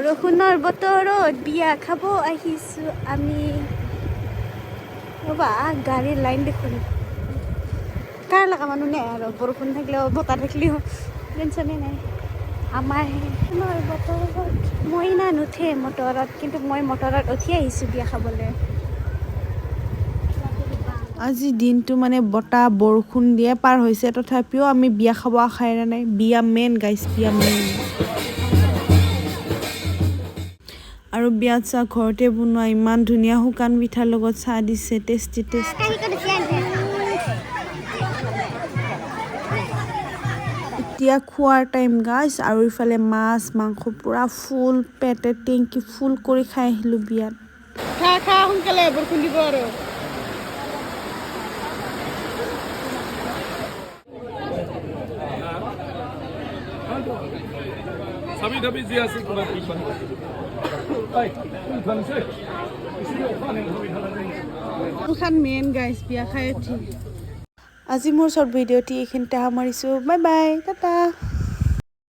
বৰষুণৰ বতৰত বিয়া খাব আহিছোঁ আমি। ৰ'বা গাড়ীৰ লাইন দেখোন কাৰ লগা মানুহ নাই আৰু বৰষুণ থাকিলেও বতাহ থাকিলেও টেনশ্যনে নাই। আমাৰ বৰষুণৰ বতৰত মই না নুঠে মটৰত, কিন্তু মই মটৰত উঠি আহিছোঁ বিয়া খাবলৈ। আজি দিনটো মানে বতাহ বৰষুণ দিয়ে পাৰ হৈছে, তথাপিও আমি বিয়া খাব আশাই নাই। বিয়া মেইন গাইছ, বিয়া মেইন। আৰু বিয়াত চাহ ঘৰতে বনোৱা ইমান ধুনীয়া শুকান পিঠাৰ লগত চাহ দিছে, টেষ্টি টেষ্টি। এতিয়া খোৱাৰ টাইম গাইছ, আৰু ইফালে মাছ মাংস পুৰা ফুল পেটে টেংকি ফুল কৰি খাই আহিলোঁ বিয়াত। খা সোনকালে বৰষুণ দিব আৰু। মেইন গাইছ বিয়া খাই উঠি। আজি মোৰ শ্বৰ্ট ভিডিঅ'টি এইখিনিতে সামৰিছোঁ। Bye bye, Tata.